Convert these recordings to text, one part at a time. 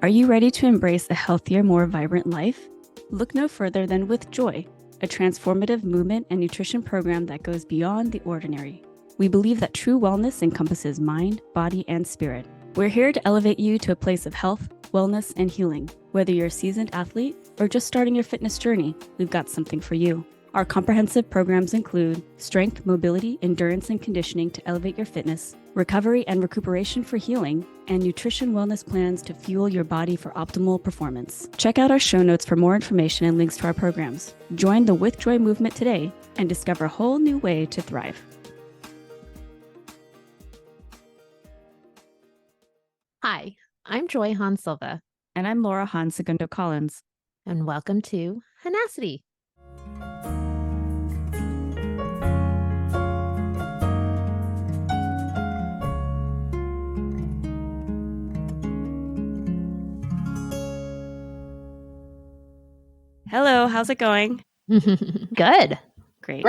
Are you ready to embrace a healthier, more vibrant life? Look no further than With Joy, a transformative movement and nutrition program that goes beyond the ordinary. We believe that true wellness encompasses mind, body, and spirit. We're here to elevate you to a place of health, wellness, and healing. Whether you're a seasoned athlete or just starting your fitness journey, we've got something for you. Our comprehensive programs include strength, mobility, endurance, and conditioning to elevate your fitness, recovery and recuperation for healing, and nutrition wellness plans to fuel your body for optimal performance. Check out our show notes for more information and links to our programs. Join the With Joy movement today and discover a whole new way to thrive. Hi, I'm Joy Han Silva. And I'm Laura Han Segundo Collins. And welcome to Hahnacity. Hello, how's it going? Good. Great.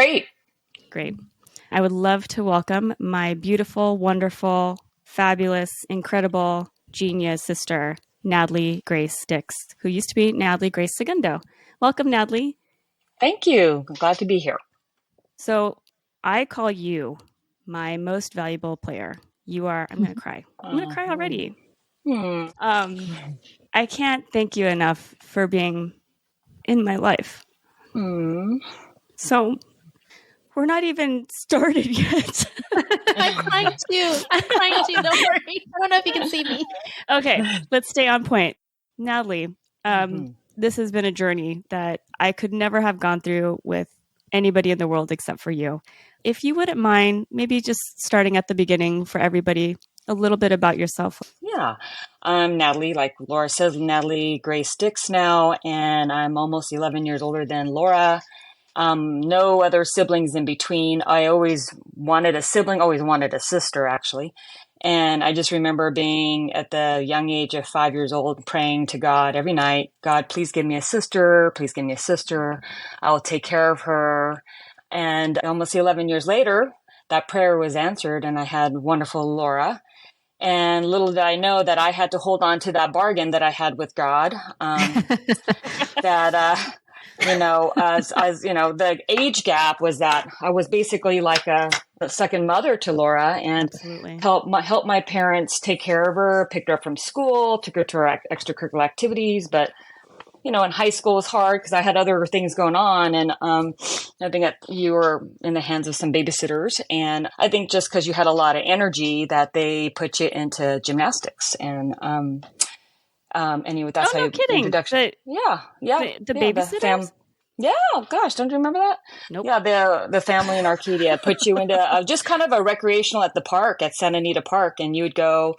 I would love to welcome my beautiful, wonderful, fabulous, incredible, genius sister, Natalie Grace Dix, who used to be Natalie Grace Segundo. Welcome, Natalie. Thank you. I'm glad to be here. So I call you my most valuable player. You are, I'm going to cry. I'm going to cry already. I can't thank you enough for being in my life. So we're not even started yet. I'm crying too. Don't worry. I don't know if you can see me. Okay, let's stay on point. Natalie, this has been a journey that I could never have gone through with anybody in the world except for you. If you wouldn't mind, maybe just starting at the beginning for everybody, a little bit about yourself. Yeah. I'm Natalie, like Laura says, Natalie Grace Dix now, and I'm almost 11 years older than Laura. No other siblings in between. I always wanted a sibling, always wanted a sister, actually. And I just remember being at the young age of 5 years old, praying to God every night, God, please give me a sister. Please give me a sister. I will take care of her. And almost 11 years later, that prayer was answered, and I had wonderful Laura. And little did I know that I had to hold on to that bargain that I had with God. As you know, the age gap was that I was basically like a second mother to Laura, and helped my parents take care of her, picked her up from school, took her to her extracurricular activities. But in high school was hard because I had other things going on, and I think that you were in the hands of some babysitters, and I think just because you had a lot of energy that they put you into gymnastics, and anyway, that's how no kidding. Introduction. The babysitters. Yeah, gosh, don't you remember that? Nope. Yeah, the family in Arcadia put you into just kind of a recreational at the park at Santa Anita Park, and you would go,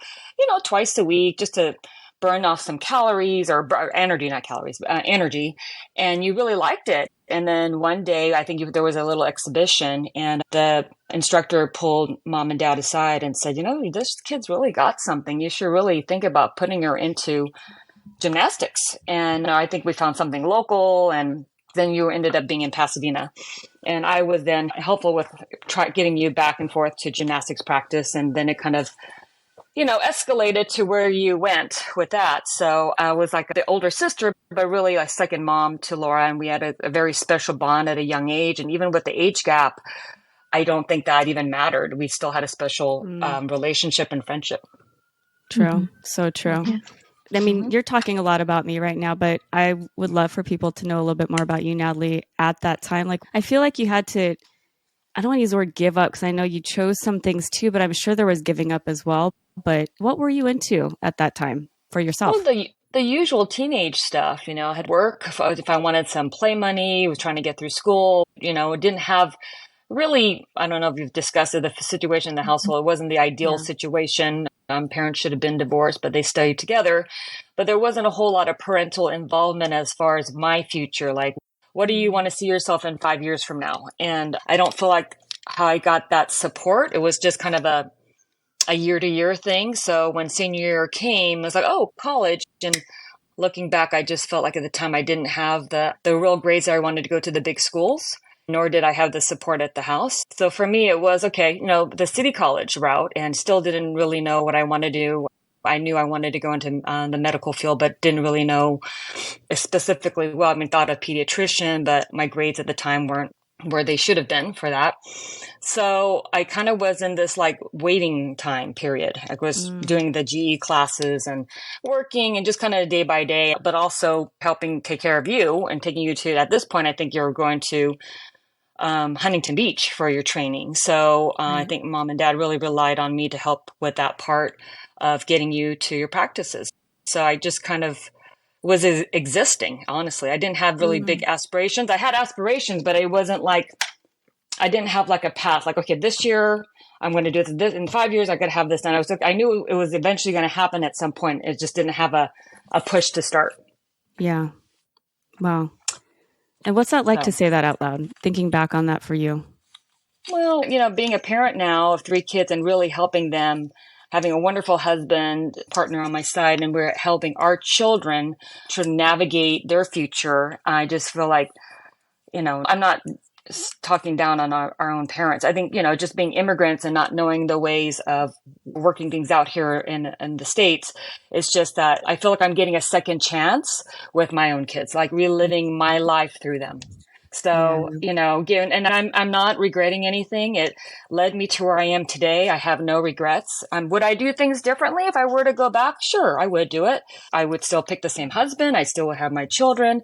twice a week just to burn off some calories or energy, not calories, energy. And you really liked it. And then one day, I think there was a little exhibition, and the instructor pulled mom and dad aside and said, this kid's really got something. You should really think about putting her into gymnastics. And I think we found something local, and then you ended up being in Pasadena. And I was then helpful with getting you back and forth to gymnastics practice. And then it kind of escalated to where you went with that. So I was like the older sister, but really a second mom to Laura. And we had a very special bond at a young age. And even with the age gap, I don't think that even mattered. We still had a special relationship and friendship. True. So true. Yeah. I mean, you're talking a lot about me right now, but I would love for people to know a little bit more about you, Natalie, at that time. Like, I feel like you had to, I don't want to use the word give up because I know you chose some things too, but I'm sure there was giving up as well. But what were you into at that time for yourself? Well, the usual teenage stuff, I had work. If I wanted some play money, was trying to get through school, didn't have really, I don't know if you've discussed the situation in the household. It wasn't the ideal situation. Parents should have been divorced, but they stayed together. But there wasn't a whole lot of parental involvement as far as my future. Like, what do you want to see yourself in 5 years from now? And I don't feel like I got that support. It was just kind of a year-to-year thing. So when senior year came, I was like, oh, college. And looking back, I just felt like at the time I didn't have the real grades that I wanted to go to the big schools, nor did I have the support at the house. So for me, it was, okay, the city college route, and still didn't really know what I want to do. I knew I wanted to go into the medical field, but didn't really know specifically. Well, I mean, thought of pediatrician, but my grades at the time weren't where they should have been for that. So I kind of was in this like waiting time period. I was doing the GE classes and working and just kind of day by day, but also helping take care of you and taking you to, at this point, I think you're going to Huntington Beach for your training. So I think mom and dad really relied on me to help with that part of getting you to your practices. So I just kind of was existing, honestly. I didn't have really big aspirations. I had aspirations, but it wasn't like, I didn't have like a path, like, okay, this year I'm going to do this. In 5 years, I got to have this done. I knew it was eventually going to happen at some point. It just didn't have a push to start. Yeah. Wow. And what's that like to say that out loud, thinking back on that for you? Well, being a parent now of 3 kids and really helping them, having a wonderful husband, partner on my side, and we're helping our children to navigate their future. I just feel like, I'm not talking down on our own parents. I think, just being immigrants and not knowing the ways of working things out here in the States, it's just that I feel like I'm getting a second chance with my own kids, like reliving my life through them. So, given, and I'm not regretting anything. It led me to where I am today. I have no regrets. Would I do things differently if I were to go back? Sure, I would do it. I would still pick the same husband. I still would have my children.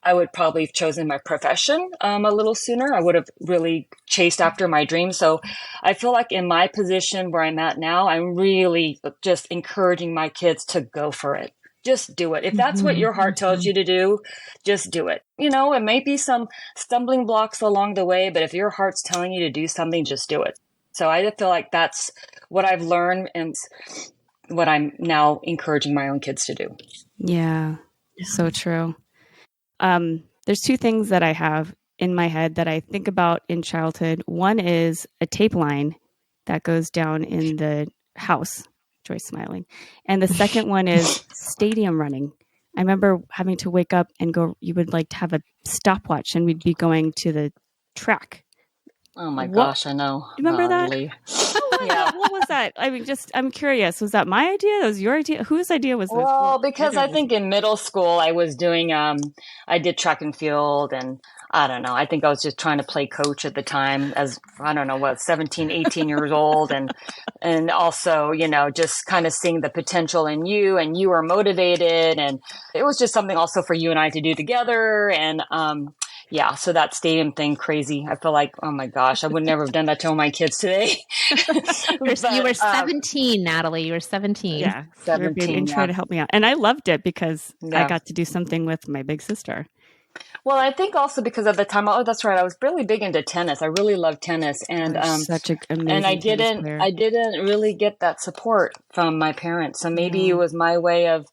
I would probably have chosen my profession a little sooner. I would have really chased after my dreams. So I feel like in my position where I'm at now, I'm really just encouraging my kids to go for it. Just do it. If that's what your heart tells you to do, just do it. It may be some stumbling blocks along the way, but if your heart's telling you to do something, just do it. So I feel like that's what I've learned and what I'm now encouraging my own kids to do. Yeah, so true. There's 2 things that I have in my head that I think about in childhood. One is a tape line that goes down in the house. Joy's smiling. And the second one is stadium running. I remember having to wake up and go, you would like to have a stopwatch and we'd be going to the track. Oh my gosh, I know. Remember that? Yeah. What was that? I mean, I'm curious. Was that my idea? That was your idea? Whose idea was this? Well, because I think in middle school I was doing, I did track and field, and I don't know. I think I was just trying to play coach at the time as, 17, 18 years old. And also, just kind of seeing the potential in you, and you were motivated, and it was just something also for you and I to do together. And, yeah, so that stadium thing, crazy. I feel like, oh my gosh, I would never have done that to all my kids today. You were 17, Natalie. You were 17. Yeah, 17. And trying to help me out. And I loved it because I got to do something with my big sister. Well, I think also because at the time, that's right, I was really big into tennis. I really loved tennis, and such an amazing and I didn't really get that support from my parents. So maybe it was my way of,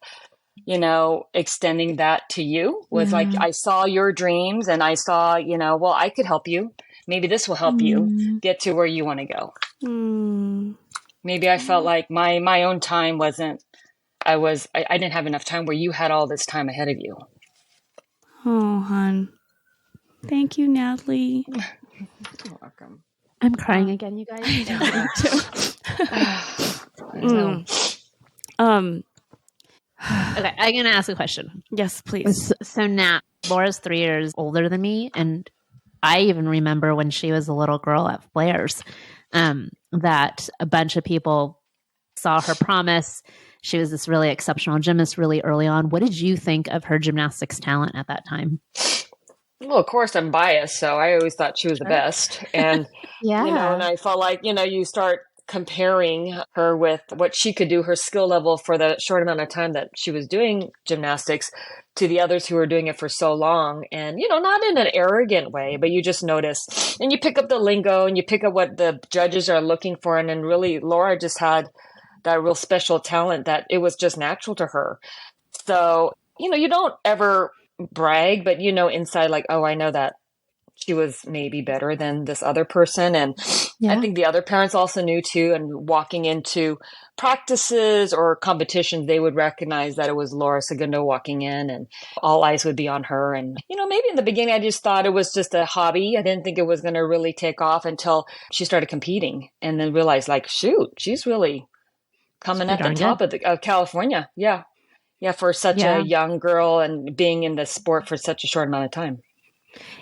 extending that to you. Was like, I saw your dreams and I saw, well, I could help you. Maybe this will help you get to where you want to go. Maybe I felt like my own time wasn't, I didn't have enough time where you had all this time ahead of you. Oh, hon. Thank you, Natalie. You're welcome. I'm crying again, you guys. Okay, I'm going to ask a question. Yes, please. So Nat, Laura's 3 years older than me, and I even remember when she was a little girl at Flair's, that a bunch of people saw her promise. She was this really exceptional gymnast really early on. What did you think of her gymnastics talent at that time? Well, of course, I'm biased, so I always thought she was the best. And, and I felt like, you start comparing her with what she could do, her skill level for the short amount of time that she was doing gymnastics, to the others who were doing it for so long. And, not in an arrogant way, but you just notice and you pick up the lingo and you pick up what the judges are looking for. And then really, Laura just had that real special talent that it was just natural to her. So, you don't ever brag, but inside, like, oh, I know that she was maybe better than this other person. And I think the other parents also knew too, and walking into practices or competitions, they would recognize that it was Laura Segundo walking in and all eyes would be on her. And, maybe in the beginning, I just thought it was just a hobby. I didn't think it was going to really take off until she started competing, and then realized, like, shoot, she's really coming at the top of California. Yeah. Yeah. For such a young girl and being in the sport for such a short amount of time.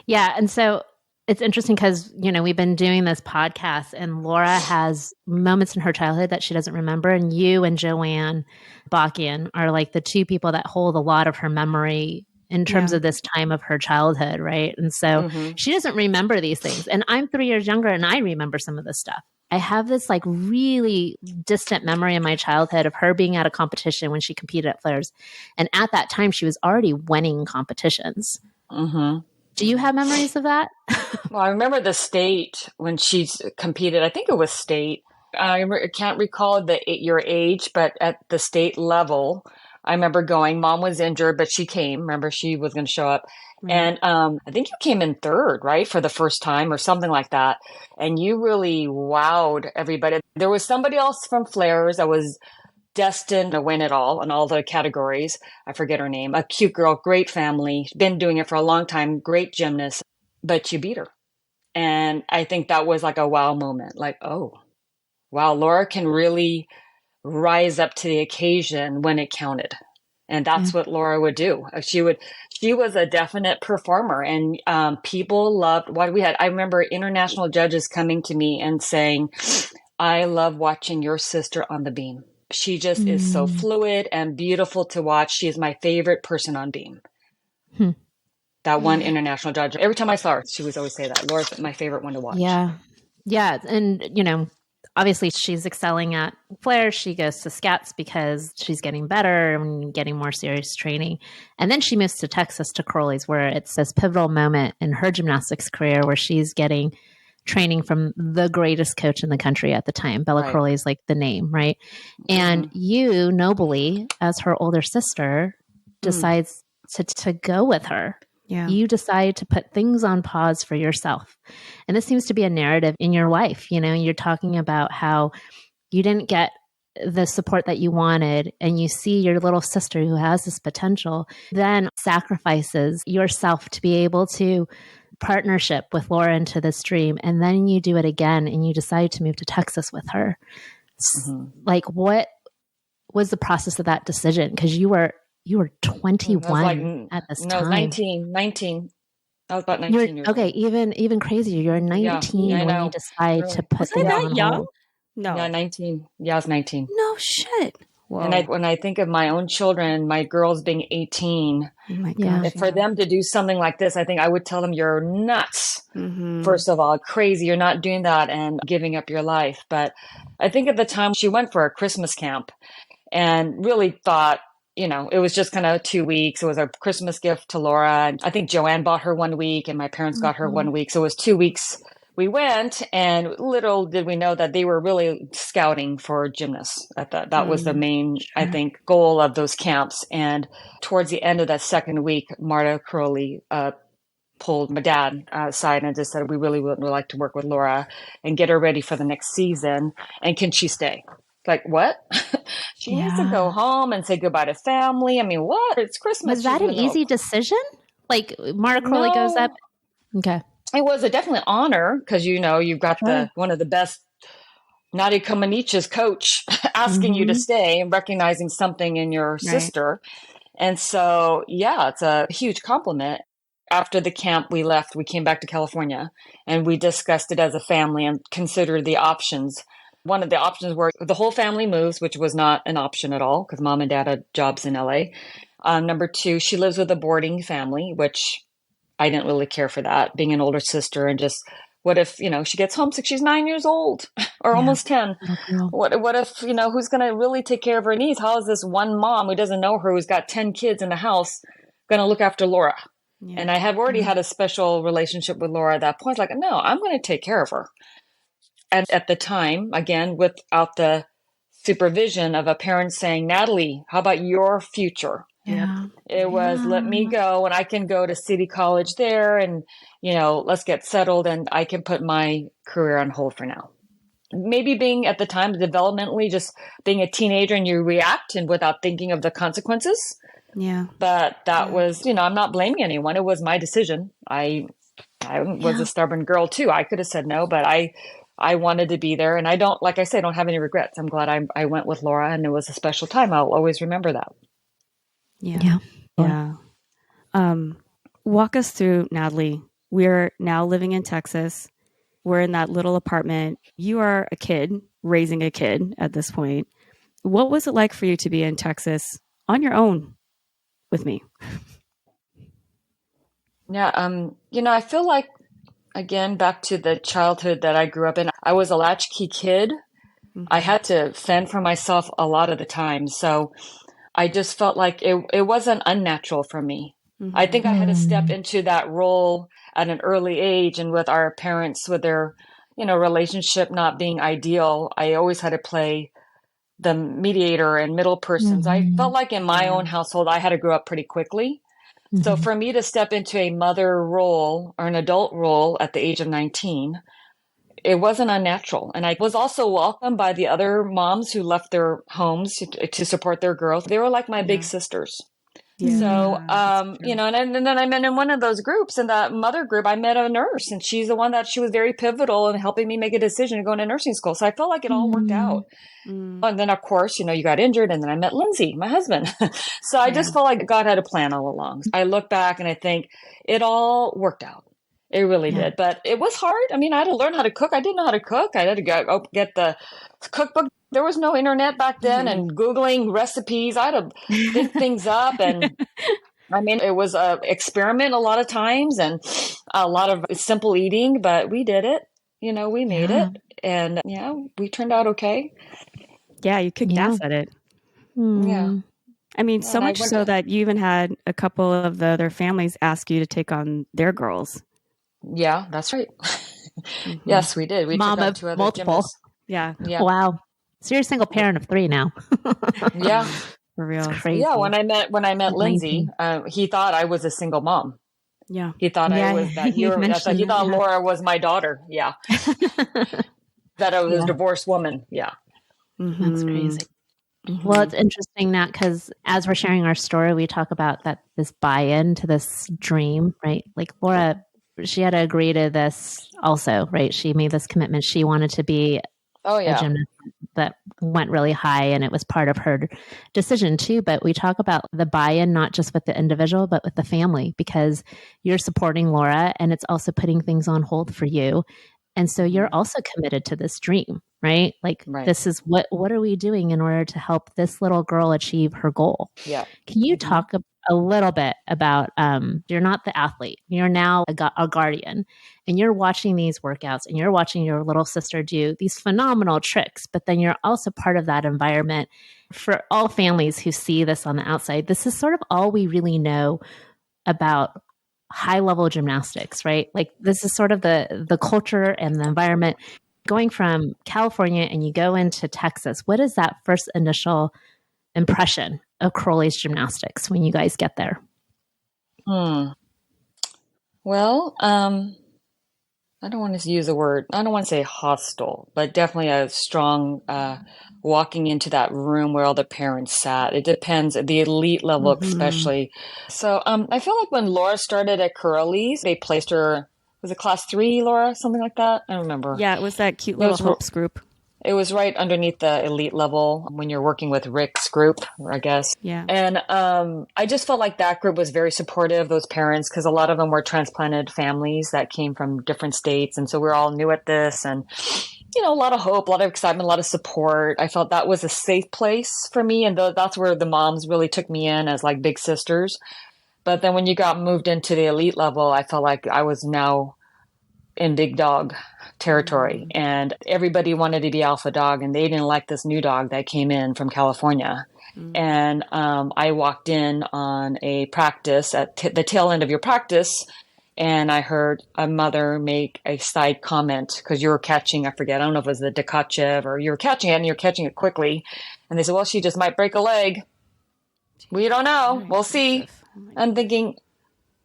Yeah. And so it's interesting because, we've been doing this podcast and Laura has moments in her childhood that she doesn't remember. And you and Joanne Bakian are like the two people that hold a lot of her memory in terms of this time of her childhood, right? And so she doesn't remember these things. And I'm 3 years younger and I remember some of this stuff. I have this like really distant memory in my childhood of her being at a competition when she competed at Flares. And at that time, she was already winning competitions. Do you have memories of that? Well, I remember the state when she competed. I think it was state. I can't recall your age, but at the state level, I remember going. Mom was injured, but she came. Remember, she was going to show up. Right. And I think you came in third, right, for the first time or something like that. And you really wowed everybody. There was somebody else from Flares that was destined to win it all in all the categories. I forget her name. A cute girl, great family, been doing it for a long time, great gymnast, but you beat her. And I think that was like a wow moment. Like, oh, wow, Laura can really rise up to the occasion when it counted. And that's what Laura would do. She was a definite performer, and people loved what we had. I remember international judges coming to me and saying, I love watching your sister on the beam. She just is so fluid and beautiful to watch. She is my favorite person on beam. That one international judge. Every time I saw her, she would always say that. Laura's my favorite one to watch. Yeah. Yeah. And, obviously she's excelling at Flair. She goes to Scats because she's getting better and getting more serious training. And then she moves to Texas to Karolyi's, where it's this pivotal moment in her gymnastics career where she's getting training from the greatest coach in the country at the time. Bella Karolyi is like the name, right? And you, nobly, as her older sister, decides to go with her. Yeah. You decide to put things on pause for yourself. And this seems to be a narrative in your life. You're talking about how you didn't get the support that you wanted, and you see your little sister who has this potential, then sacrifices yourself to be able to partnership with Laura into this dream. And then you do it again and you decide to move to Texas with her. Like, what was the process of that decision? Because you were 21 at this time. No, 19. I was about 19 years old. Okay, even crazier. You're 19 when you decide to put things on hold. No. Yeah, 19. Yeah, I was 19. No shit. Whoa. And when I think of my own children, my girls being 18, oh my gosh, for them to do something like this, I think I would tell them, you're nuts. First of all, crazy. You're not doing that and giving up your life. But I think at the time she went for a Christmas camp and really thought, it was just kind of 2 weeks. It was a Christmas gift to Laura. And I think Joanne bought her 1 week and my parents got her 1 week. So it was 2 weeks. We went, and little did we know that they were really scouting for gymnasts. That was the main, I think, goal of those camps. And towards the end of that second week, Marta Karolyi pulled my dad aside and just said, we really would like to work with Laura and get her ready for the next season. And can she stay? Like, what? She needs to go home and say goodbye to family. I mean, what? It's Christmas. Was that an easy decision? Like, Marta Karolyi goes up? Okay. It was a definite honor because, you've got one of the best, Nadia Comaneci's coach asking you to stay and recognizing something in your sister. And so, it's a huge compliment. After the camp, we left. We came back to California and we discussed it as a family and considered the options. One of the options were the whole family moves, which was not an option at all because mom and dad had jobs in LA. Number 2, she lives with a boarding family, which I didn't really care for that, being an older sister. And just what if, she gets homesick? She's 9 years old or almost 10. What if, who's going to really take care of her needs? How is this one mom who doesn't know her, who's got 10 kids in the house, going to look after Laura? Yeah. And I have already had a special relationship with Laura at that point. Like, no, I'm going to take care of her. And at the time, again, without the supervision of a parent saying, Natalie, how about your future? Yeah. It was, let me go and I can go to City College there and, let's get settled and I can put my career on hold for now. Maybe being at the time developmentally, just being a teenager and you react and without thinking of the consequences. Yeah. But that was, I'm not blaming anyone. It was my decision. I was a stubborn girl too. I could have said no, but I I wanted to be there. And I don't, like I say, I don't have any regrets. I'm glad I went with Laura, and it was a special time. I'll always remember that. Yeah. Yeah. Walk us through, Natalie. We're now living in Texas. We're in that little apartment. You are a kid, raising a kid at this point. What was it like for you to be in Texas on your own with me? Yeah. I feel like, again, back to the childhood that I grew up in, I was a latchkey kid. Mm-hmm. I had to fend for myself a lot of the time. So I just felt like it wasn't unnatural for me. Mm-hmm. I think I had to step into that role at an early age, and with our parents, with their, relationship not being ideal, I always had to play the mediator and middle persons. I felt like in my own household, I had to grow up pretty quickly. So for me to step into a mother role or an adult role at the age of 19, it wasn't unnatural. And I was also welcomed by the other moms who left their homes to support their girls. They were like my big sisters. Yeah. So, and then I met in one of those groups, in that mother group, I met a nurse, and she's the one that she was very pivotal in helping me make a decision to go into nursing school. So I felt like it all worked out. And then, of course, you got injured, and then I met Lindsay, my husband. So I just felt like God had a plan all along. I look back and I think it all worked out. It really did. But it was hard. I mean, I had to learn how to cook. I didn't know how to cook. I had to go get the cookbook. There was no internet back then, and Googling recipes. I had to think things up. And I mean, it was an experiment a lot of times, and a lot of simple eating, but we did it. We made it. And we turned out okay. Yeah, you kicked ass at it. Yeah. I mean, so much so that you even had a couple of the other families ask you to take on their girls. Yeah, that's right. Yes, we did. We Mom took on of 2 other multiple. gymnasts. Yeah. Wow. So you're a single parent of 3 now. Yeah. For real. It's crazy. Yeah, when I met Lindsay, he thought I was a single mom. Yeah. He thought I was that. He thought Laura was my daughter. Yeah. That I was a divorced woman. Yeah. That's crazy. Well, it's interesting, Nat, because as we're sharing our story, we talk about this buy-in to this dream, right? Like Laura, she had to agree to this also, right? She made this commitment. She wanted to be a gymnast that went really high, and it was part of her decision too. But we talk about the buy-in, not just with the individual, but with the family, because you're supporting Laura, and it's also putting things on hold for you. And so you're also committed to this dream, right? Like this is what are we doing in order to help this little girl achieve her goal? Yeah. Can you talk a little bit about, you're not the athlete, you're now a guardian, and you're watching these workouts, and you're watching your little sister do these phenomenal tricks, but then you're also part of that environment. For all families who see this on the outside, this is sort of all we really know about high level gymnastics, right? Like this is sort of the culture and the environment. Going from California and you go into Texas, what is that first initial impression of Karolyi's gymnastics when you guys get there? Well, I don't want to use a word. I don't want to say hostile, but definitely a strong walking into that room where all the parents sat. It depends, the elite level especially. So I feel like when Laura started at Karolyi's, they placed her, was it class 3, Laura? Something like that? I don't remember. Yeah, it was that cute little Hopes group. It was right underneath the elite level when you're working with Rick's group, I guess. Yeah. And I just felt like that group was very supportive, those parents, because a lot of them were transplanted families that came from different states. And so we're all new at this, and, a lot of hope, a lot of excitement, a lot of support. I felt that was a safe place for me. And that's where the moms really took me in as like big sisters. But then when you got moved into the elite level, I felt like I was now in big dog territory, and everybody wanted to be alpha dog, and they didn't like this new dog that came in from California. And I walked in on a practice at the tail end of your practice, and I heard a mother make a side comment because you were catching, I forget, I don't know if it was the Dekachev, or you were catching it and you're catching it quickly. And they said, well, she just might break a leg. We don't know. We'll see. I'm thinking,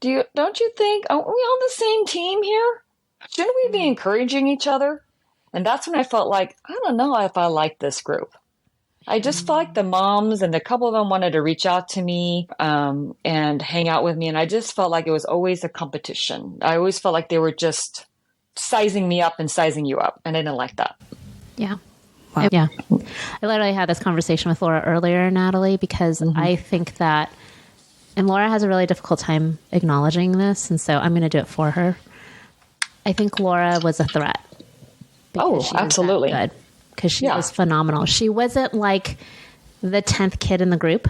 don't you think, aren't we on the same team here? Shouldn't we be encouraging each other? And that's when I felt like, I don't know if I like this group. I just felt like the moms and a couple of them wanted to reach out to me and hang out with me. And I just felt like it was always a competition. I always felt like they were just sizing me up and sizing you up. And I didn't like that. Yeah. Wow. Yeah. I literally had this conversation with Laura earlier, Natalie, because I think that, and Laura has a really difficult time acknowledging this, and so I'm going to do it for her. I think Laura was a threat. Oh, absolutely. Good. Because she was phenomenal. She wasn't like the 10th kid in the group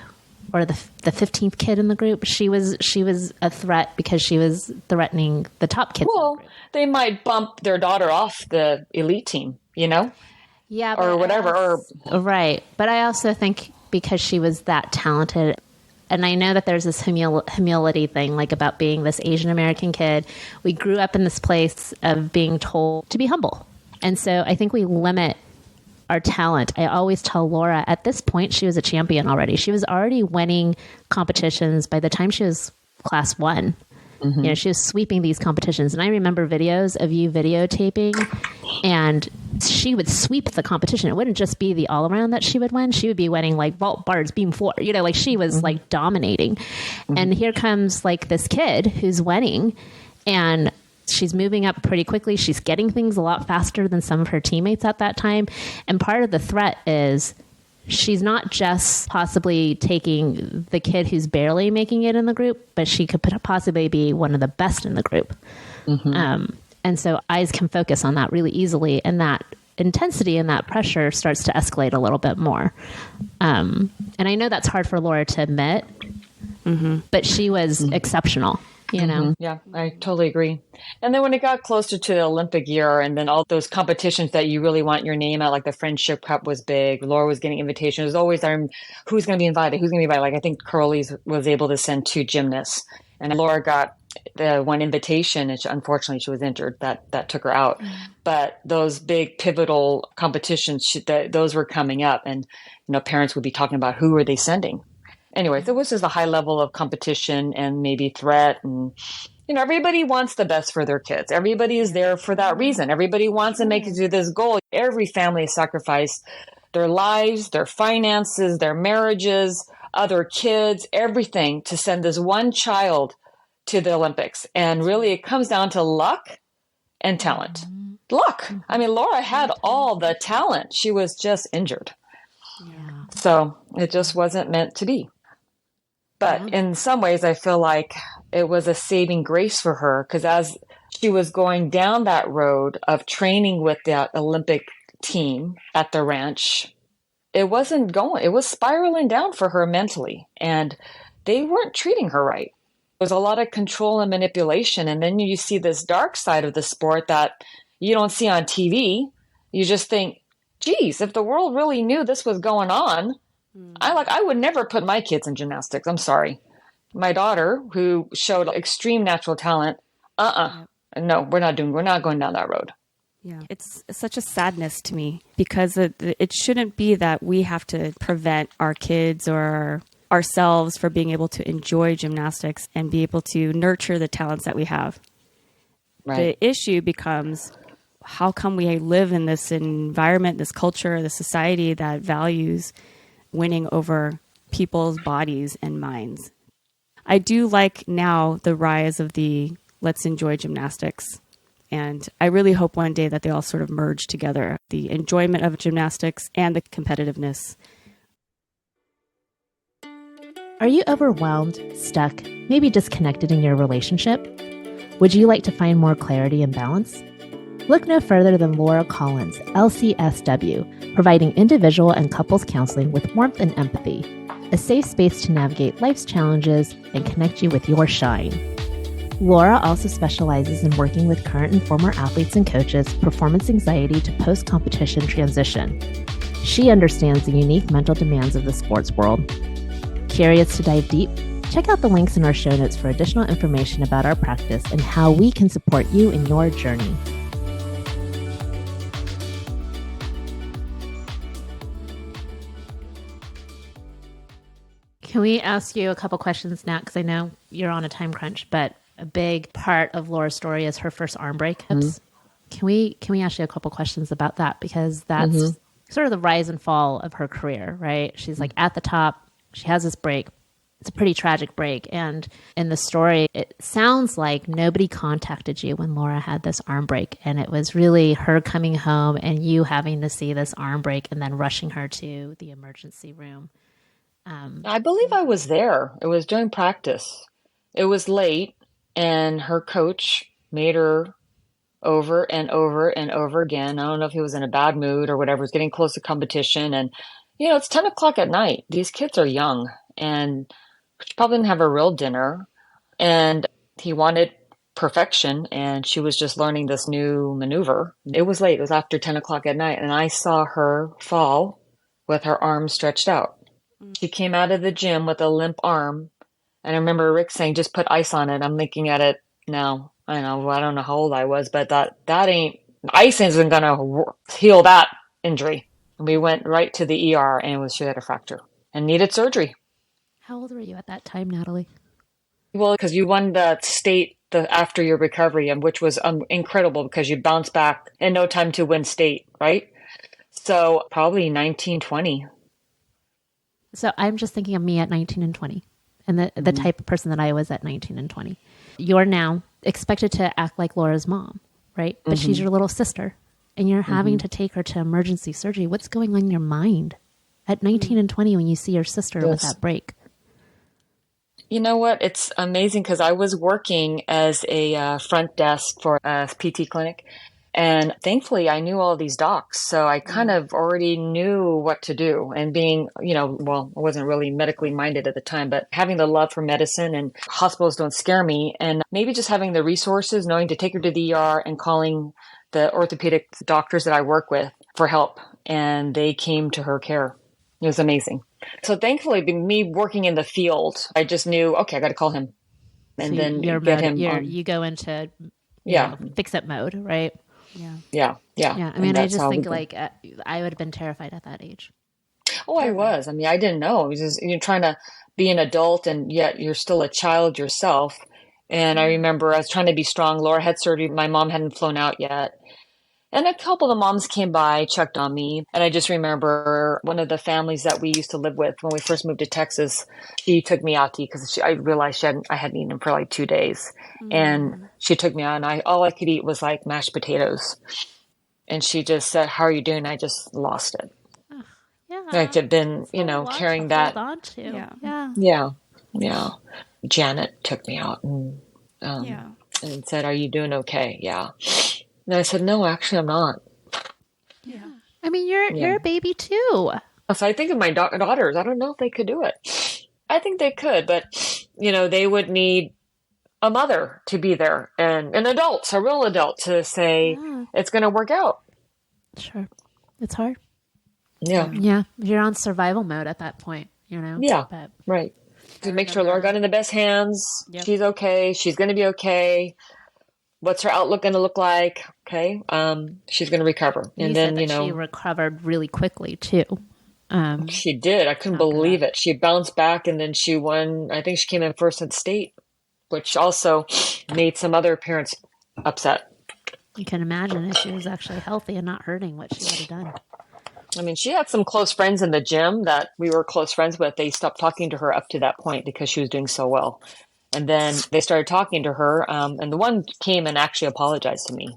or the 15th kid in the group. She was a threat because she was threatening the top kids. Well, they might bump their daughter off the elite team, you know? Yeah. Or whatever. Right. But I also think because she was that talented, and I know that there's this humility thing, like about being this Asian American kid. We grew up in this place of being told to be humble. And so I think we limit our talent. I always tell Laura, at this point, she was a champion already. She was already winning competitions by the time she was class 1. You know, she was sweeping these competitions. And I remember videos of you videotaping, and she would sweep the competition. It wouldn't just be the all around that she would win. She would be winning like vault, bars, beam floor, you know, like she was like dominating. And here comes like this kid who's winning, and she's moving up pretty quickly. She's getting things a lot faster than some of her teammates at that time. And part of the threat is she's not just possibly taking the kid who's barely making it in the group, but she could possibly be one of the best in the group. And so eyes can focus on that really easily. And that intensity and that pressure starts to escalate a little bit more. And I know that's hard for Laura to admit, but she was exceptional. You know? Yeah, I totally agree. And then when it got closer to the Olympic year, and then all those competitions that you really want your name at, like the Friendship Cup was big. Laura was getting invitations. It was always, who's going to be invited? Who's going to be invited? Like I think Karolyi was able to send 2 gymnasts, and Laura got the one invitation, and unfortunately she was injured. That took her out. But those big pivotal competitions, those were coming up, and you know, parents would be talking about who are they sending. Anyways, it was just a high level of competition and maybe threat. And, you know, everybody wants the best for their kids. Everybody is there for that reason. Everybody wants to make it to this goal. Every family sacrificed their lives, their finances, their marriages, other kids, everything to send this one child to the Olympics. And really, it comes down to luck and talent. Luck. I mean, Laura had all the talent. She was just injured. Yeah. So it just wasn't meant to be. But in some ways, I feel like it was a saving grace for her, because as she was going down that road of training with that Olympic team at the ranch, it was spiraling down for her mentally, and they weren't treating her right. There was a lot of control and manipulation. And then you see this dark side of the sport that you don't see on TV. You just think, geez, if the world really knew this was going on, I would never put my kids in gymnastics. I'm sorry. My daughter, who showed extreme natural talent, no, we're not going down that road. Yeah, it's such a sadness to me, because it shouldn't be that we have to prevent our kids or ourselves from being able to enjoy gymnastics and be able to nurture the talents that we have. Right. The issue becomes, how come we live in this environment, this culture, this society that values winning over people's bodies and minds? I do like now the rise of the let's enjoy gymnastics. And I really hope one day that they all sort of merge together, the enjoyment of gymnastics and the competitiveness. Are you overwhelmed, stuck, maybe disconnected in your relationship? Would you like to find more clarity and balance? Look no further than Laura Collins, LCSW, providing individual and couples counseling with warmth and empathy, a safe space to navigate life's challenges and connect you with your shine. Laura also specializes in working with current and former athletes and coaches' performance anxiety to post-competition transition. She understands the unique mental demands of the sports world. Curious to dive deep? Check out the links in our show notes for additional information about our practice and how we can support you in your journey. Can we ask you a couple questions, Nat? Because I know you're on a time crunch, but a big part of Laura's story is her first arm breakups. Can we ask you a couple questions about that? Because that's sort of the rise and fall of her career, right? She's like at the top. She has this break. it's a pretty tragic break. And in the story, it sounds like nobody contacted you when Laura had this arm break. And it was really her coming home and you having to see this arm break and then rushing her to the emergency room. I believe I was there. It was during practice. It was late, and her coach made her over and over and over again. I don't know if he was in a bad mood or whatever. It was getting close to competition. And, it's 10 o'clock at night. These kids are young, and she probably didn't have a real dinner. And he wanted perfection, and she was just learning this new maneuver. It was late. It was after 10 o'clock at night, and I saw her fall with her arms stretched out. She came out of the gym with a limp arm. And I remember Rick saying, just put ice on it. I'm looking at it now. I don't know how old I was, but that ice isn't going to heal that injury. And we went right to the ER, and she had a fracture and needed surgery. How old were you at that time, Natalie? Well, because you won the state after your recovery, which was incredible because you bounced back in no time to win state, right? So probably 19, 20. So I'm just thinking of me at 19 and 20 and the type of person that I was at 19 and 20. You're now expected to act like Laura's mom, right? But she's your little sister and you're having to take her to emergency surgery. What's going on in your mind at 19 and 20 when you see your sister with that break? You know what? It's amazing because I was working as a front desk for a PT clinic. And thankfully, I knew all these docs. So I kind of already knew what to do. And being, I wasn't really medically minded at the time, but having the love for medicine and hospitals don't scare me. And maybe just having the resources, knowing to take her to the ER and calling the orthopedic doctors that I work with for help. And they came to her care. It was amazing. So thankfully, me working in the field, I just knew, okay, I got to call him. And So then get him on. You go into fix-it mode, right? Yeah. I mean, I just think like I would have been terrified at that age. Oh, I was. I mean, I didn't know. It was just, you're trying to be an adult and yet you're still a child yourself. And I remember I was trying to be strong. Laura had surgery. My mom hadn't flown out yet. And a couple of the moms came by, checked on me. And I just remember one of the families that we used to live with when we first moved to Texas, she took me out to eat because I realized I hadn't eaten for like 2 days. And she took me out and all I could eat was like mashed potatoes. And she just said, how are you doing? I just lost it. I've been, carrying that. Hold on to. Yeah. Janet took me out and said, are you doing okay? Yeah. And I said, no, actually, I'm not. Yeah. I mean, you're a baby too. So I think of my daughters. I don't know if they could do it. I think they could, but, they would need a mother to be there and an adult, a real adult to say it's going to work out. Sure. It's hard. Yeah. Yeah. You're on survival mode at that point, Yeah. But right. To make sure Laura got in the best hands. Yep. She's okay. She's going to be okay. What's her outlook going to look like? Okay. She's going to recover. And then, she recovered really quickly too. She did. I couldn't believe it. She bounced back and then she won. I think she came in first in state, which also made some other parents upset. You can imagine if she was actually healthy and not hurting what she would have done. I mean, she had some close friends in the gym that we were close friends with. They stopped talking to her up to that point because she was doing so well. And then they started talking to her, and the one came and actually apologized to me.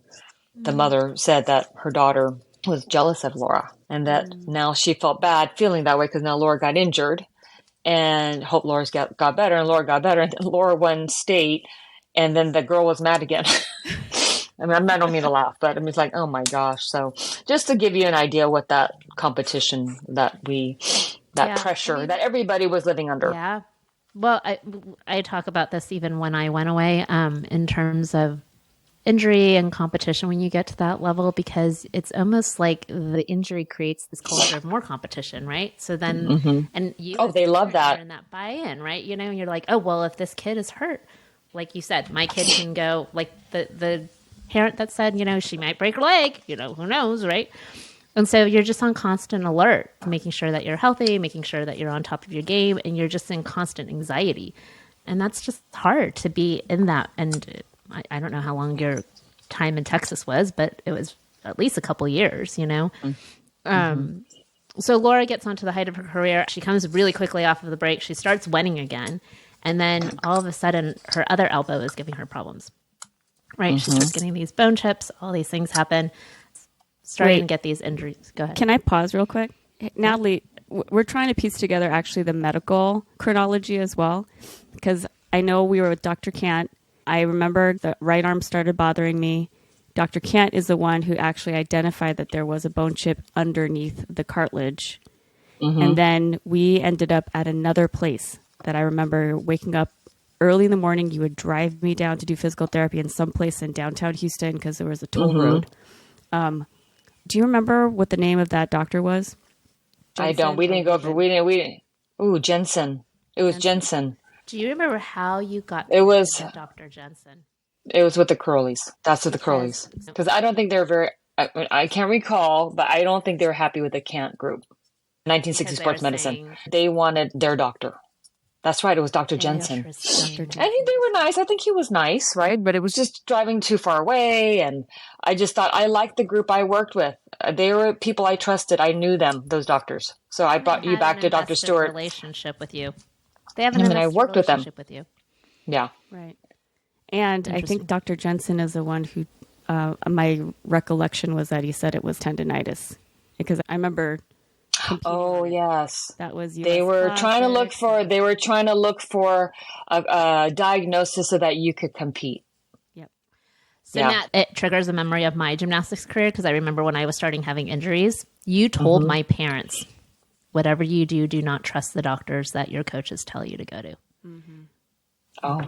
The mother said that her daughter was jealous of Laura and that now she felt bad feeling that way because now Laura got injured and hope Laura's got better. And Laura got better. And then Laura won state, and then the girl was mad again. I mean, I don't mean to laugh, but I mean, it's like, oh my gosh. So just to give you an idea what that competition that pressure that everybody was living under. Yeah. Well, I talk about this even when I went away in terms of injury and competition when you get to that level, because it's almost like the injury creates this culture of more competition, right? So then, and they love that. And that buy-in, right? And you're like, oh, well, if this kid is hurt, like you said, my kid can go, like the parent that said, she might break her leg, who knows, right? And so you're just on constant alert, making sure that you're healthy, making sure that you're on top of your game, and you're just in constant anxiety. And that's just hard to be in that. And I don't know how long your time in Texas was, but it was at least a couple of years, So Laura gets onto the height of her career. She comes really quickly off of the break. She starts winning again. And then all of a sudden, her other elbow is giving her problems. Right? She starts getting these bone chips. All these things happen. Starting to get these injuries. Go ahead. Can I pause real quick? Natalie, we're trying to piece together actually the medical chronology as well. Because I know we were with Dr. Kant. I remember the right arm started bothering me. Dr. Kant is the one who actually identified that there was a bone chip underneath the cartilage. And then we ended up at another place that I remember waking up early in the morning. You would drive me down to do physical therapy in some place in downtown Houston because there was a toll road. Do you remember what the name of that doctor was? Jensen? I don't. We didn't go for. We didn't. Ooh, Jensen. It was Jensen. Do you remember how you got? It was Dr. Jensen. It was with the Karolyis. That's with the Karolyis. Because I don't think they're very. I can't recall, but I don't think they were happy with the Kant group. 1960 sports medicine. They wanted their doctor. That's right. It was Dr. Jensen. I think they were nice. I think he was nice, right? But it was just driving too far away. And I just thought I liked the group I worked with. They were people I trusted. I knew them, those doctors. So I brought you back to Dr. Stewart. Relationship with you. They have an I worked with them. With you. Yeah. Right. And I think Dr. Jensen is the one who, my recollection was that he said it was tendinitis. Because I remember. Oh yes, that was. They were trying to look for. They were trying to look for a diagnosis so that you could compete. Yep. So Nat, it triggers a memory of my gymnastics career because I remember when I was starting having injuries, you told my parents, "Whatever you do, do not trust the doctors that your coaches tell you to go to." Oh,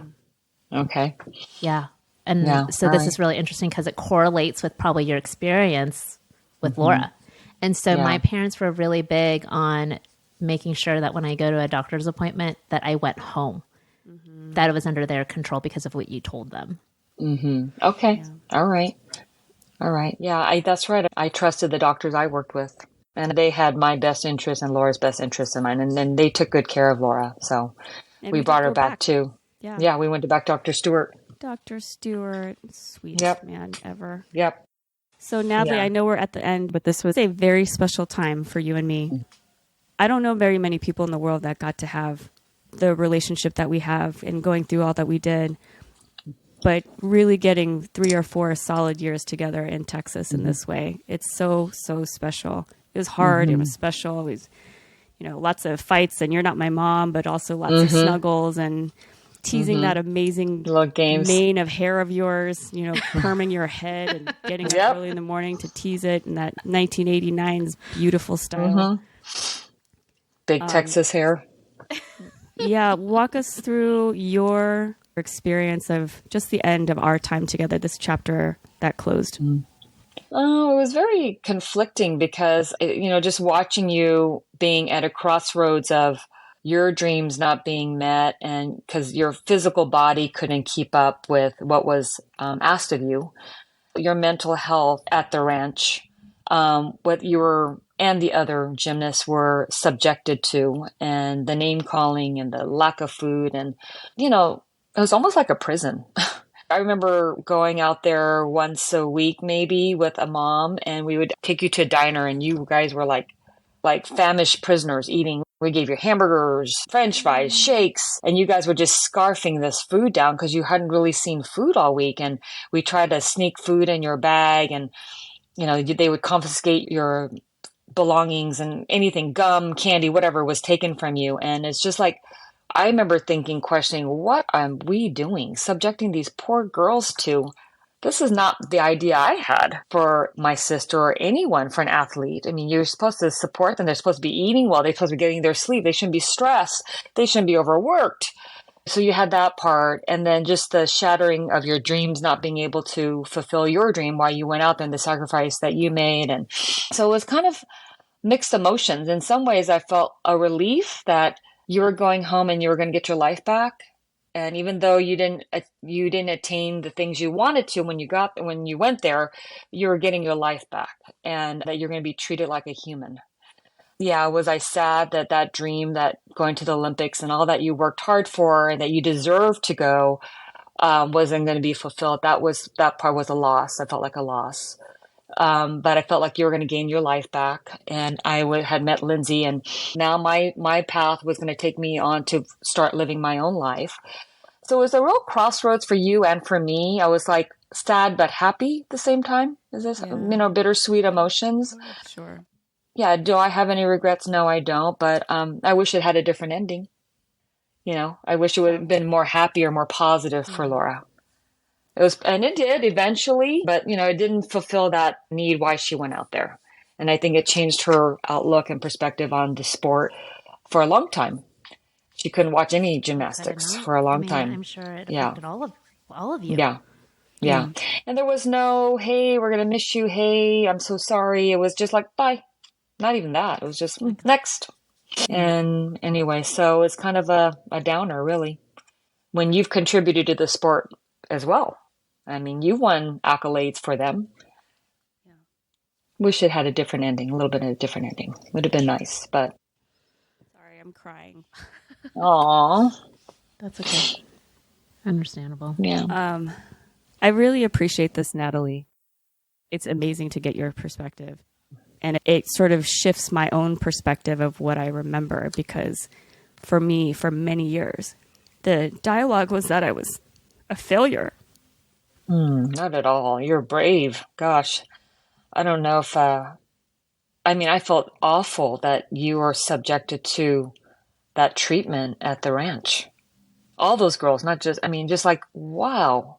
okay. Yeah, and so this is really interesting because it correlates with probably your experience with Laura. And so my parents were really big on making sure that when I go to a doctor's appointment that I went home, that it was under their control because of what you told them. Okay. Yeah. All right. Yeah, that's right. I trusted the doctors I worked with, and they had my best interest and Laura's best interest in mind. And then they took good care of Laura. So we brought her back too. Yeah. We went to back Dr. Stewart. Dr. Stewart, sweetest man ever. Yep. So Natalie, I know we're at the end, but this was a very special time for you and me. I don't know very many people in the world that got to have the relationship that we have and going through all that we did, but really getting 3 or 4 solid years together in Texas in this way. It's so, so special. It was hard. It was special. It was, lots of fights and you're not my mom, but also lots of snuggles and teasing that amazing mane of hair of yours, perming your head and getting up early in the morning to tease it in that 1989's beautiful style. Big Texas hair. Yeah. Walk us through your experience of just the end of our time together, this chapter that closed. Oh, it was very conflicting because, just watching you being at a crossroads of your dreams not being met, and because your physical body couldn't keep up with what was asked of you, your mental health at the ranch, what you were and the other gymnasts were subjected to, and the name calling and the lack of food, and it was almost like a prison. I remember going out there once a week, maybe with a mom, and we would take you to a diner, and you guys were like famished prisoners eating. We gave you hamburgers, French fries, shakes, and you guys were just scarfing this food down because you hadn't really seen food all week. And we tried to sneak food in your bag, and they would confiscate your belongings and anything, gum, candy, whatever was taken from you. And it's just like, I remember questioning, what are we doing? Subjecting these poor girls to. This is not the idea I had for my sister or anyone, for an athlete. I mean, you're supposed to support them. They're supposed to be eating well. They're supposed to be getting their sleep. They shouldn't be stressed. They shouldn't be overworked. So you had that part. And then just the shattering of your dreams, not being able to fulfill your dream while you went out there and the sacrifice that you made. And so it was kind of mixed emotions. In some ways, I felt a relief that you were going home and you were going to get your life back. And even though you didn't attain the things you wanted to when you went there, you were getting your life back, and that you're going to be treated like a human. Yeah, was I sad that dream, that going to the Olympics and all that you worked hard for and that you deserved to go wasn't going to be fulfilled? That part was a loss. I felt like a loss. But I felt like you were going to gain your life back. And had met Lindsay, and now my path was going to take me on to start living my own life. So it was a real crossroads for you and for me. I was like sad but happy at the same time. Is this, bittersweet emotions? Sure. Yeah. Do I have any regrets? No, I don't. But I wish it had a different ending. I wish it would have been more happy or more positive for Laura. And it did eventually, but it didn't fulfill that need why she went out there. And I think it changed her outlook and perspective on the sport for a long time. She couldn't watch any gymnastics for a long time. I'm sure it affected all of you. Yeah. Yeah. And there was no, hey, we're going to miss you. Hey, I'm so sorry. It was just like, bye. Not even that. It was just next. And anyway, so it's kind of a downer, really, when you've contributed to the sport as well. I mean, you won accolades for them. Yeah. Wish it had a different ending, a little bit of a different ending. Would have been nice, but. Sorry, I'm crying. Aw. That's okay. Understandable. Yeah. I really appreciate this, Natalie. It's amazing to get your perspective. And it sort of shifts my own perspective of what I remember, because for me, for many years, the dialogue was that I was a failure. Not at all. You're brave. Gosh, I don't know if, I felt awful that you were subjected to that treatment at the ranch. All those girls, not just, just like, wow,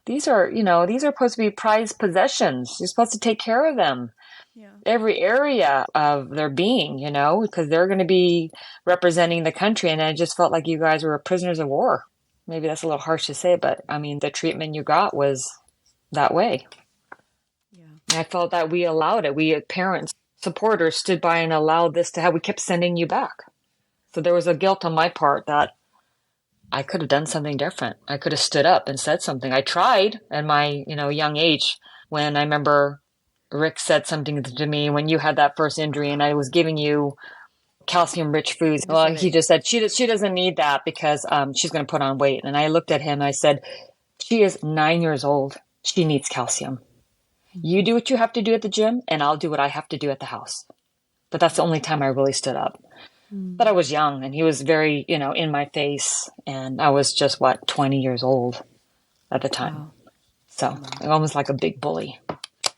these are supposed to be prized possessions. You're supposed to take care of them. Yeah. Every area of their being, because they're going to be representing the country. And I just felt like you guys were prisoners of war. Maybe that's a little harsh to say, but the treatment you got was that way. Yeah. And I felt that we allowed it. We, parents, supporters, stood by and allowed this to happen. We kept sending you back. So there was a guilt on my part that I could have done something different. I could have stood up and said something. I tried at my, young age, when I remember Rick said something to me when you had that first injury and I was giving you calcium-rich foods. Well, he just said, she doesn't need that because she's going to put on weight. And I looked at him and I said, she is 9 years old. She needs calcium. You do what you have to do at the gym and I'll do what I have to do at the house. But that's the only time I really stood up. But I was young and he was very, in my face. And I was just, 20 years old at the time. Wow. So almost like a big bully.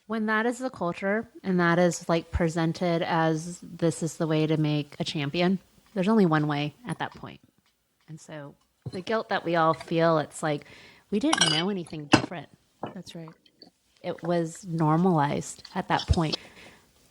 When that is the culture and that is presented as this is the way to make a champion, there's only one way at that point. And so the guilt that we all feel, it's like we didn't know anything different. That's right. It was normalized at that point.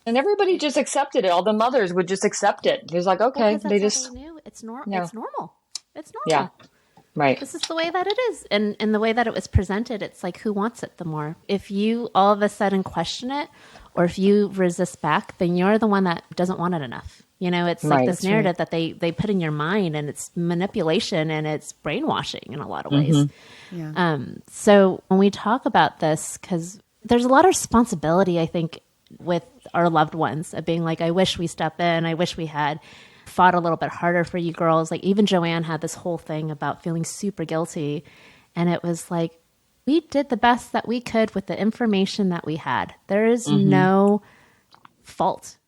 And everybody just accepted it. All the mothers would just accept it. It was like, okay, they just knew it's normal. It's normal. It's normal. Yeah. Right. This is the way that it is. And the way that it was presented, it's like, who wants it the more? If you all of a sudden question it, or if you resist back, then you're the one that doesn't want it enough. It's like this narrative that they put in your mind, and it's manipulation and it's brainwashing in a lot of ways. Yeah. So when we talk about this, because there's a lot of responsibility, I think, with our loved ones of being like, I wish we step in. I wish we had fought a little bit harder for you girls. Like even Joanne had this whole thing about feeling super guilty. And it was like, we did the best that we could with the information that we had. There is no fault.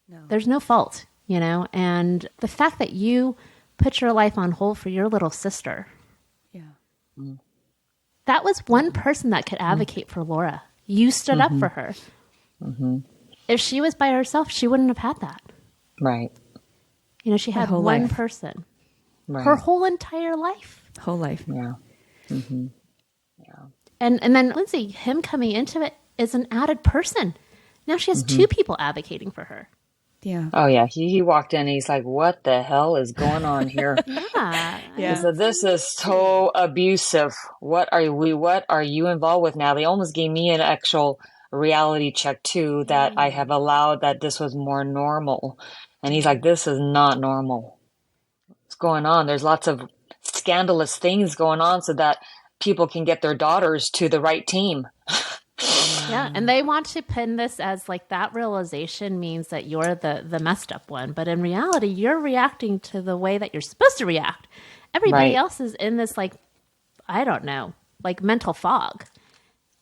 No. There's no fault, and the fact that you put your life on hold for your little sister. Yeah. That was one person that could advocate for Laura. You stood up for her. If she was by herself, she wouldn't have had that. Right. She had one person. Right. Her whole entire life. Whole life. Yeah. Mm-hmm. Yeah. And then Lindsay, him coming into it is an added person. Now she has two people advocating for her. Yeah. Oh yeah. He walked in and he's like, what the hell is going on here? Yeah. He said, this is so abusive. What are you involved with now? They almost gave me an actual reality check too, that I have allowed that this was more normal. And he's like, this is not normal. What's going on? There's lots of scandalous things going on so that people can get their daughters to the right team. Yeah, and they want to pin this as like that realization means that you're the messed up one. But in reality, you're reacting to the way that you're supposed to react. Everybody else is in this, like, I don't know, like mental fog.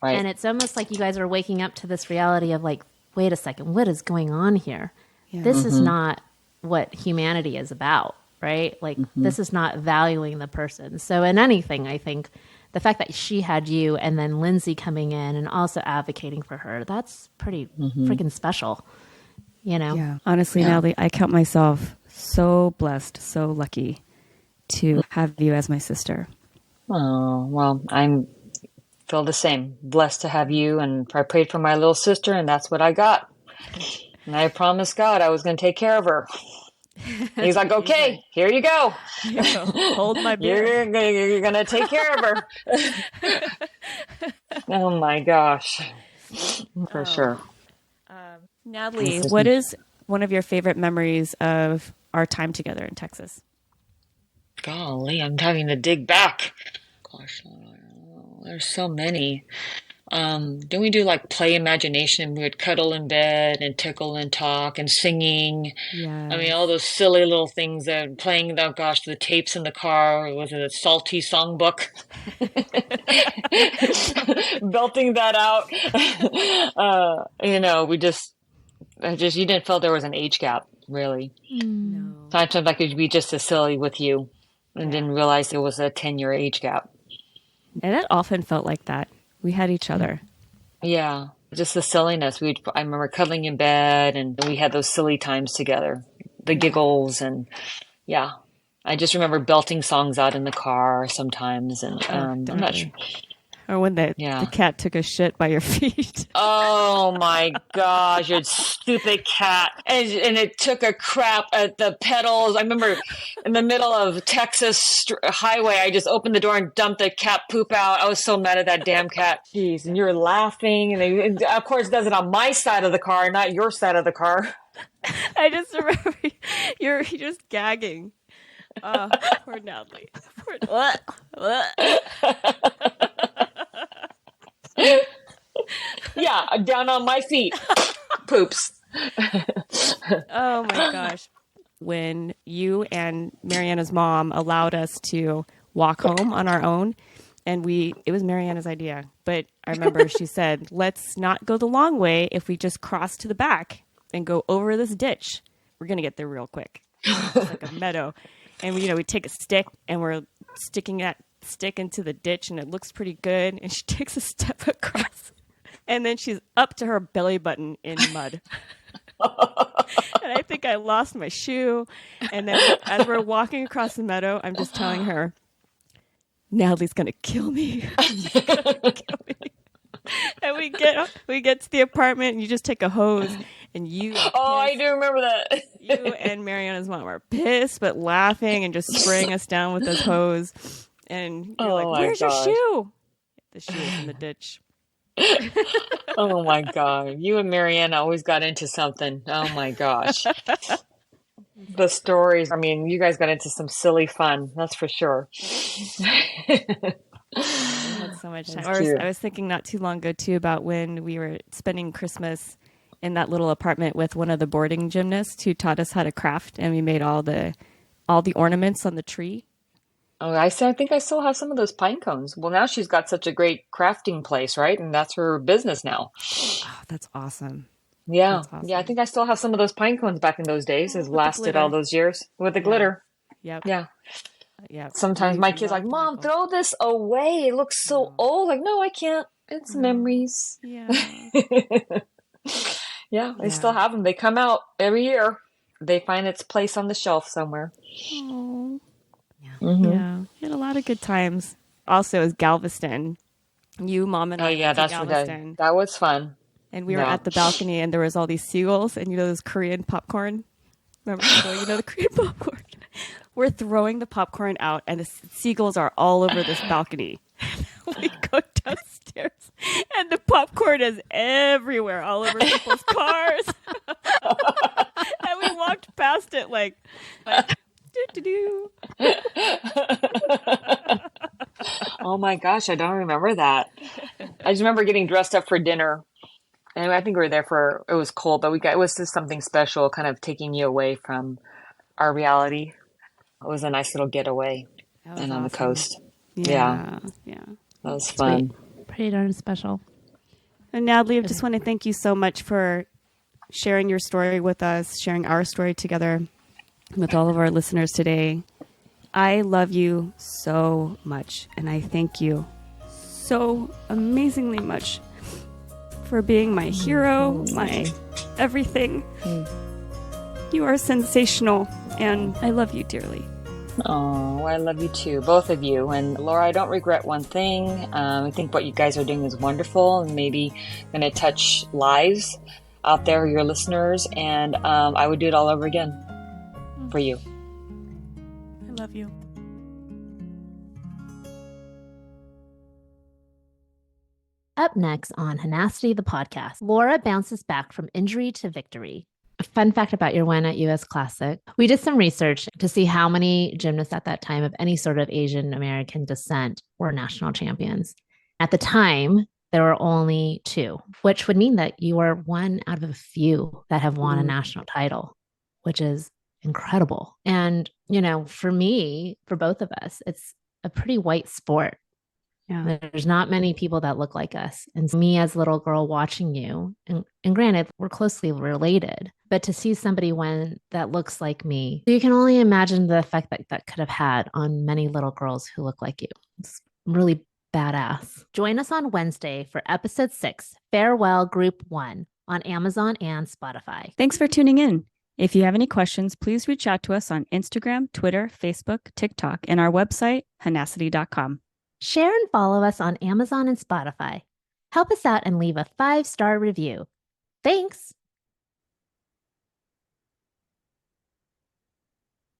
Right. And it's almost like you guys are waking up to this reality of like, wait a second, what is going on here? Yeah. This is not what humanity is about, right? Like, this is not valuing the person. So in anything, I think the fact that she had you and then Lindsay coming in and also advocating for her, that's pretty freaking special, you know? Yeah. Honestly, Natalie, I count myself so blessed, so lucky to have you as my sister. Oh, well, I'm feel the same. Blessed to have you, and I prayed for my little sister, and that's what I got. And I promised God I was going to take care of her. He's like, okay, here you go. Hold my beer. You're going to take care of her. Oh my gosh. For sure. Natalie, what is one of your favorite memories of our time together in Texas? Golly, I'm having to dig back. Gosh, there's so many. Don't we do like play imagination? We would cuddle in bed and tickle and talk and singing. Yeah. I mean, all those silly little things that playing, oh gosh, the tapes in the car. Was it a Salty Songbook? Belting that out. You didn't feel there was an age gap, really. No. Sometimes I could be just as silly with you and didn't realize there was a 10-year age gap. And it often felt like that. We had each other. Yeah, just the silliness. I remember cuddling in bed, and we had those silly times together, the giggles, and yeah. I just remember belting songs out in the car sometimes, and I'm not sure. Or when the cat took a shit by your feet. Oh my gosh, your stupid cat. And it took a crap at the pedals. I remember in the middle of Texas highway, I just opened the door and dumped the cat poop out. I was so mad at that damn cat. Jeez, and you're laughing. And of course, it does it on my side of the car, not your side of the car. I just remember you're just gagging. Oh, poor Natalie. Yeah, down on my feet. Poops. Oh my gosh. When you and Mariana's mom allowed us to walk home on our own, and it was Mariana's idea, but I remember she said, let's not go the long way. If we just cross to the back and go over this ditch, we're going to get there real quick. It's like a meadow. And we take a stick and we're sticking that stick into the ditch and it looks pretty good. And she takes a step across and then she's up to her belly button in mud. And I think I lost my shoe. And then as we're walking across the meadow, I'm just telling her, Natalie's going to kill me. And we get to the apartment and you just take a hose and you. Oh, I do remember that. You and Mariana's mom were pissed, but laughing and just spraying us down with this hose. And you're like, where's your shoe? The shoe is in the ditch. Oh my God. You and Mariana always got into something. Oh my gosh. The stories. I mean, you guys got into some silly fun. That's for sure. We had so much time. I was thinking not too long ago too about when we were spending Christmas in that little apartment with one of the boarding gymnasts who taught us how to craft, and we made all the ornaments on the tree. Oh, I think I still have some of those pine cones. Well, now she's got such a great crafting place, right? And that's her business now. Oh, that's awesome. Yeah. That's awesome. Yeah, I think I still have some of those pine cones back in those days. It's lasted all those years with the glitter. Yep. Yeah. Yeah. Sometimes my kids like, Mom, throw this away. It looks so old. Like, no, I can't. It's memories. Yeah. Yeah, I still have them. They come out every year. They find its place on the shelf somewhere. Oh. Yeah. Mm-hmm. Yeah. We had a lot of good times. Also, it was Galveston. You, Mom, and I went to Galveston. That was fun. And we were at the balcony, and there was all these seagulls, and those Korean popcorn. Remember, the Korean popcorn. We're throwing the popcorn out, and the seagulls are all over this balcony. We go downstairs, and the popcorn is everywhere, all over people's cars. And we walked past it like doo-doo-doo. Oh my gosh, I don't remember that. I just remember getting dressed up for dinner. And I think we were there it was cold, but it was just something special, kind of taking you away from our reality. It was a nice little getaway and on the coast. Yeah. That was fun. Pretty darn special. And Natalie, I just want to thank you so much for sharing your story with us, sharing our story together with all of our listeners today. I love you so much, and I thank you so amazingly much for being my hero, my everything. You are sensational, and I love you dearly. Oh, I love you too, both of you. And Laura, I don't regret one thing. I think what you guys are doing is wonderful and maybe going to touch lives out there, your listeners. And I would do it all over again for you. I love you. Up next on Hahnacity, the podcast, Laura bounces back from injury to victory. A fun fact about your win at US Classic. We did some research to see how many gymnasts at that time of any sort of Asian American descent were national champions. At the time, there were only 2, which would mean that you are one out of a few that have won a national title, which is incredible. And, for me, for both of us, it's a pretty white sport. Yeah. There's not many people that look like us. And me as a little girl watching you, and granted, we're closely related, but to see somebody that looks like me, you can only imagine the effect that could have had on many little girls who look like you. It's really badass. Join us on Wednesday for episode 6, Farewell Group 1, on Amazon and Spotify. Thanks for tuning in. If you have any questions, please reach out to us on Instagram, Twitter, Facebook, TikTok, and our website, Hahnacity.com. Share and follow us on Amazon and Spotify. Help us out and leave a 5-star review. Thanks.